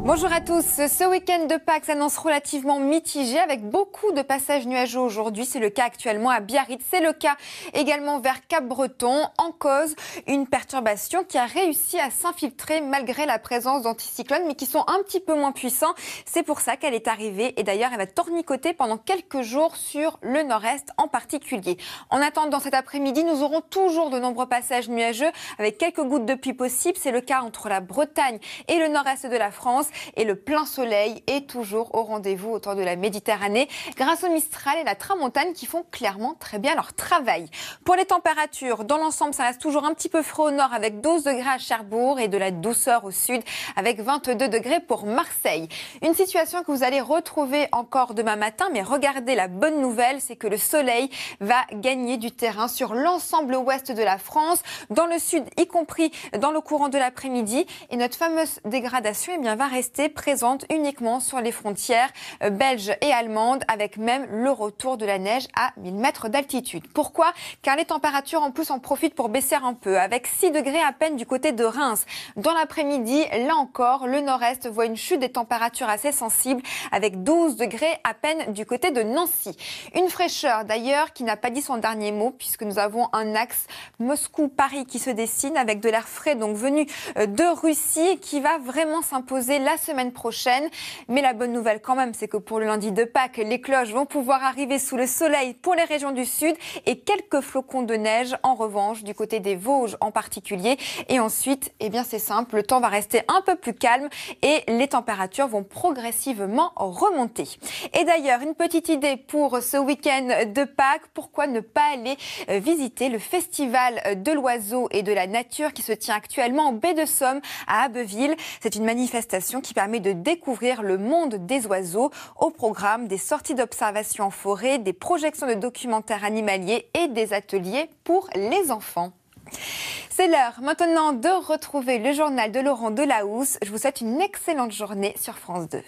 Bonjour à tous. Ce week-end de Pâques s'annonce relativement mitigé avec beaucoup de passages nuageux aujourd'hui. C'est le cas actuellement à Biarritz. C'est le cas également vers Cap-Breton. En cause, une perturbation qui a réussi à s'infiltrer malgré la présence d'anticyclones, mais qui sont un petit peu moins puissants. C'est pour ça qu'elle est arrivée. Et d'ailleurs, elle va tournicoter pendant quelques jours sur le nord-est en particulier. En attendant cet après-midi, nous aurons toujours de nombreux passages nuageux avec quelques gouttes de pluie possibles. C'est le cas entre la Bretagne et le nord-est de la France. Et le plein soleil est toujours au rendez-vous autour de la Méditerranée grâce au Mistral et la Tramontane qui font clairement très bien leur travail. Pour les températures, dans l'ensemble, ça reste toujours un petit peu frais au nord avec 12 degrés à Cherbourg et de la douceur au sud avec 22 degrés pour Marseille. Une situation que vous allez retrouver encore demain matin, mais regardez, la bonne nouvelle, c'est que le soleil va gagner du terrain sur l'ensemble ouest de la France, dans le sud, y compris dans le courant de l'après-midi. Et notre fameuse dégradation va rester présente uniquement sur les frontières belges et allemandes, avec même le retour de la neige à 1000 mètres d'altitude. Pourquoi ? Car les températures en plus en profitent pour baisser un peu, avec 6 degrés à peine du côté de Reims. Dans l'après-midi, là encore, le nord-est voit une chute des températures assez sensible, avec 12 degrés à peine du côté de Nancy. Une fraîcheur d'ailleurs qui n'a pas dit son dernier mot, puisque nous avons un axe Moscou-Paris qui se dessine, avec de l'air frais donc venu de Russie, qui va vraiment s'imposer la semaine prochaine. Mais la bonne nouvelle quand même, c'est que pour le lundi de Pâques, les cloches vont pouvoir arriver sous le soleil pour les régions du sud et quelques flocons de neige en revanche du côté des Vosges en particulier. Et ensuite, c'est simple, le temps va rester un peu plus calme et les températures vont progressivement remonter. Et d'ailleurs, une petite idée pour ce week-end de Pâques, pourquoi ne pas aller visiter le festival de l'oiseau et de la nature qui se tient actuellement en baie de Somme à Abbeville. C'est une manifestation qui permet de découvrir le monde des oiseaux. Au programme, des sorties d'observation en forêt, des projections de documentaires animaliers et des ateliers pour les enfants. C'est l'heure maintenant de retrouver le journal de Laurent Delahousse. Je vous souhaite une excellente journée sur France 2.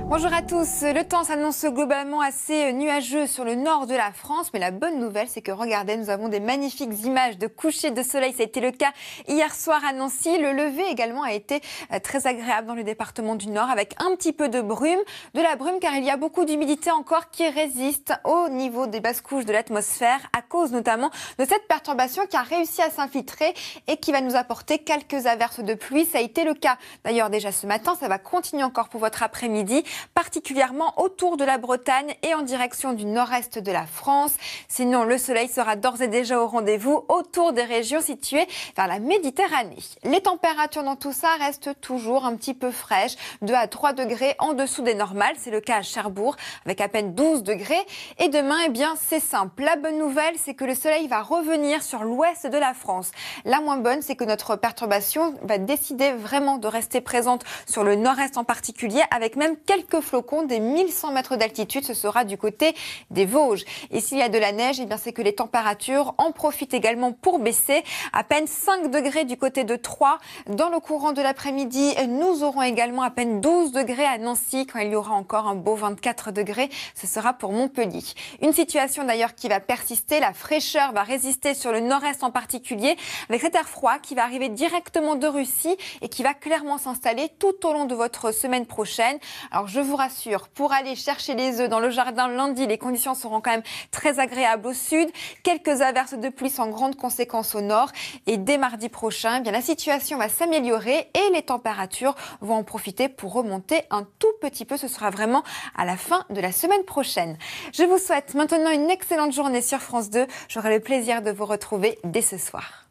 Bonjour à tous. Le temps s'annonce globalement assez nuageux sur le nord de la France, mais la bonne nouvelle, c'est que regardez, nous avons des magnifiques images de coucher de soleil. Ça a été le cas hier soir à Nancy. Le lever également a été très agréable dans le département du Nord, avec un petit peu de la brume car il y a beaucoup d'humidité encore qui résiste au niveau des basses couches de l'atmosphère à cause notamment de cette perturbation qui a réussi à s'infiltrer et qui va nous apporter quelques averses de pluie. Ça a été le cas d'ailleurs déjà ce matin. Ça va continuer encore pour votre après-midi, particulièrement autour de la Bretagne et en direction du nord-est de la France. Sinon, le soleil sera d'ores et déjà au rendez-vous autour des régions situées vers la Méditerranée. Les températures dans tout ça restent toujours un petit peu fraîches, 2 à 3 degrés en dessous des normales. C'est le cas à Cherbourg avec à peine 12 degrés. Et demain, c'est simple. La bonne nouvelle, c'est que le soleil va revenir sur l'ouest de la France. La moins bonne, c'est que notre perturbation va décider vraiment de rester présente sur le nord-est en particulier, avec même quelques flocons des 1100 mètres d'altitude. Ce sera du côté des Vosges. Et s'il y a de la neige, c'est que les températures en profitent également pour baisser. À peine 5 degrés du côté de Troyes. Dans le courant de l'après-midi, nous aurons également à peine 12 degrés à Nancy, quand il y aura encore un beau 24 degrés. Ce sera pour Montpellier. Une situation d'ailleurs qui va persister. La fraîcheur va résister sur le nord-est en particulier, avec cet air froid qui va arriver directement de Russie et qui va clairement s'installer tout au long de votre semaine prochaine. Alors je vous rassure, pour aller chercher les œufs dans le jardin lundi, les conditions seront quand même très agréables au sud. Quelques averses de pluie sans grande conséquence au nord. Et dès mardi prochain, la situation va s'améliorer et les températures vont en profiter pour remonter un tout petit peu. Ce sera vraiment à la fin de la semaine prochaine. Je vous souhaite maintenant une excellente journée sur France 2. J'aurai le plaisir de vous retrouver dès ce soir.